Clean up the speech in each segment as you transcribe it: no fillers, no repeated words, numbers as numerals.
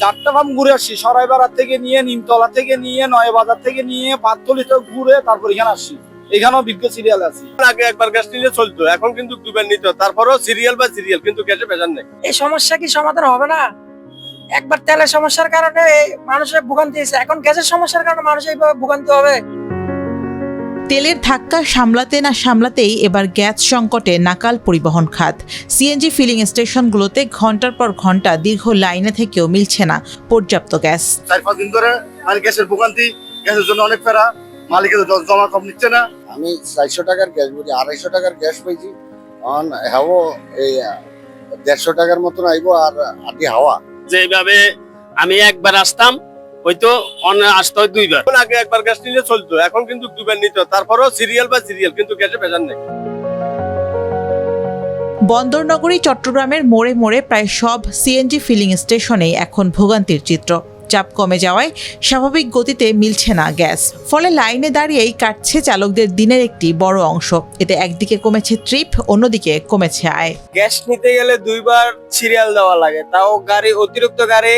4টা ফার্ম ঘুরে আসছি, সরাইপাড়া থেকে নিয়ে, নিমতলা থেকে নিয়ে, নয়াবাজার থেকে নিয়ে, পাততলি থেকে ঘুরে তারপর এখানে আসছি। এখানেও বিজ্ঞ সিরিয়াল আছে। আগে একবার গ্যাস নিলে চলতো, এখন কিন্তু দুবার নিতে হয়। তারপরেও সিরিয়াল বা সিরিয়াল, কিন্তু গ্যাসে ভেজাল নেই। এই সমস্যা কি সমাধান হবে না? একবার তেলের সমস্যার কারণে মানুষের ভোগান্তি হয়েছে, এখন গ্যাসের সমস্যার কারণে মানুষের এইভাবে ভোগান্তি হবে। তেলের ধাক্কা সামলাতে না সামলাতেই এবার গ্যাস সংকটে নাকাল পরিবহন খাত। সিএনজি ফিলিং স্টেশনগুলোতে ঘন্টার পর ঘন্টা দীর্ঘ লাইনে থেকেও মিলছে না পর্যাপ্ত গ্যাস। 4-5 দিন ধরে গ্যাসের ভোগান্তি, গ্যাসের জন্য অনেক ফেরা, মালিকের জমা কম নিচ্ছে না। আমি 400 টাকার গ্যাস বলি, 250 টাকার গ্যাস পাইছি। হাওয়া এই 150 টাকার মতন আইবো, আর আদি হাওয়া যেভাবে আমি একবার আসতাম, হয়তো আসতে হয় দুইবার। আগে একবার গ্যাস নিলে চলতো, এখন কিন্তু দুবার নিতে হয়। তারপরেও সিরিয়াল বা সিরিয়াল, কিন্তু গ্যাসে ভেজাল নেই। বন্দরনগরী চট্টগ্রামের মোড়ে মোড়ে প্রায় সব সিএনজি ফিলিং স্টেশনেই এখন ভোগান্তির চিত্র। চাপ কমে যাওয়ায় স্বাভাবিক গতিতে মিলছে না গ্যাস, ফলে লাইনে দাঁড়িয়েই কাটছে চালকদের দিনের একটি বড় অংশ। এতে একদিকে কমেছে ট্রিপ, অন্যদিকে কমেছে আয়। গ্যাস নিতে গেলে দুইবার সিরিয়াল দেওয়া লাগে, তাও গাড়ি অতিরিক্ত গাড়ি,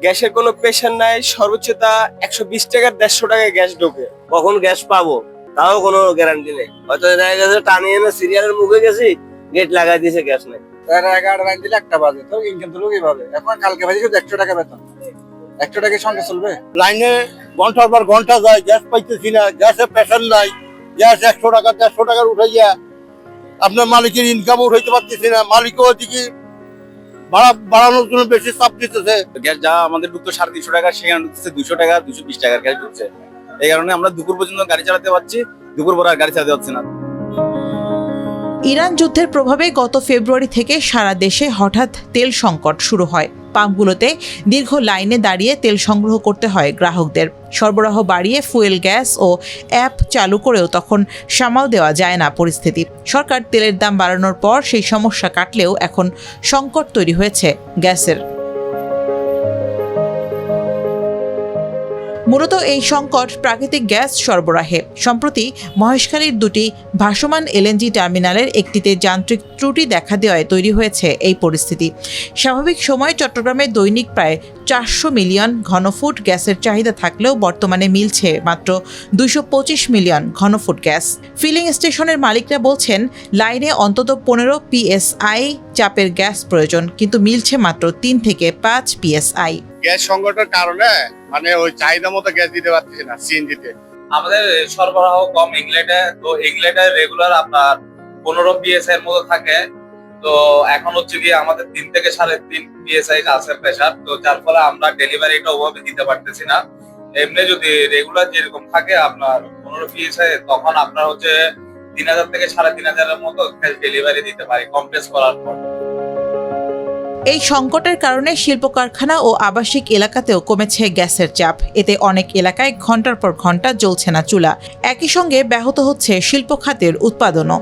গ্যাসের কোনো প্রেশার নাই। সর্বোচ্চ তা 120 টাকার 150 টাকায় গ্যাস ঢোকে। কখন গ্যাস পাবো তাও কোনো গ্যারান্টি নেই। হয়তো দেখা গেছে টানিয়ে এনে সিরিয়ালের মুখে গেছি, গেট লাগাই দিয়েছে, গ্যাস নেই। 11 লাইন দিলে 1টা বাজে, তো ইনকাম তো লোকই পাবে। এখন কালকে বাজে 100 টাকা বেতন, 100 টাকার সঙ্গে চলবে। লাইনে ঘন্টার পর ঘন্টা যায়, গ্যাস পাইতেছি না, গ্যাসের প্রেশার নাই। গ্যাস 100 টাকা 150 টাকার উঠাইয়া আপনার মালিকের ইনকাম উঠাইতে পারতেছি না। মালিকও ওদিকে বাড়ানোর জন্য বেশি চাপ দিতেছে। গ্যাস যা আমাদের ঢুকতো 350 টাকা, সেখানে ঢুকছে 200 টাকা, 220 টাকার গ্যাস ঢুকছে। এই কারণে আমরা দুপুর পর্যন্ত গাড়ি চালাতে পারছি, দুপুর পর আর গাড়ি চালাতে পারছি না। ইরান যুদ্ধের প্রভাবে গত ফেব্রুয়ারি থেকে সারা দেশে হঠাৎ তেল সংকট শুরু হয়। পাম্পগুলোতে দীর্ঘ লাইনে দাঁড়িয়ে তেল সংগ্রহ করতে হয় গ্রাহকদের। সরবরাহ বাড়িয়ে ফুয়েল গ্যাস ও অ্যাপ চালু করেও তখন সামাল দেওয়া যায় না পরিস্থিতি। সরকার তেলের দাম বাড়ানোর পর সেই সমস্যা কাটলেও এখন সংকট তৈরি হয়েছে গ্যাসের। মূলত এই সংকট প্রাকৃতিক গ্যাস সরবরাহে। সম্প্রতি মহেশখালীর দুটি ভাসমান এলএনজি টার্মিনালের একটিতে যান্ত্রিক ত্রুটি দেখা দেওয়ায় তৈরি হয়েছে এই পরিস্থিতি। স্বাভাবিক সময়ে চট্টগ্রামে দৈনিক প্রায় 400 মিলিয়ন ঘনফুট গ্যাসের চাহিদা থাকলেও বর্তমানে মিলছে মাত্র 225 মিলিয়ন ঘনফুট গ্যাস। ফিলিং স্টেশনের মালিকরা বলছেন, লাইনে অন্তত 15 PSI চাপের গ্যাস প্রয়োজন, কিন্তু মিলছে মাত্র 3 থেকে 5 PSI। গ্যাস সংকটের কারণে ওই চাহিদা মতো গ্যাস দিতে পারতেছি না সিএনজিতে। আমাদের সরবরাহ কম ইংল্যান্ডে, তো ইংল্যান্ডে রেগুলার আপনার 15 PSI এর মতো থাকে। তো এখন হচ্ছে কি আমাদের 3 থেকে 3.5 PSI আছে প্রেসার, তো যার ফলে আমরা ডেলিভারিটা ওভাবে দিতে পারতেছি না। এমনি যদি রেগুলার যেরকম থাকে আপনার 15 PSI, তখন আপনার হচ্ছে 3000 থেকে 3500 এর মতো ডেলিভারি দিতে পারি কমপ্লেস করার পর। এই সংকটের কারণে শিল্প কারখানা ও আবাসিক এলাকাতেও কমেছে গ্যাসের চাপ। এতে অনেক এলাকায় ঘন্টার পর ঘন্টা জ্বলছে না চুলা। একই সঙ্গে ব্যাহত হচ্ছে শিল্প খাতের উৎপাদনও।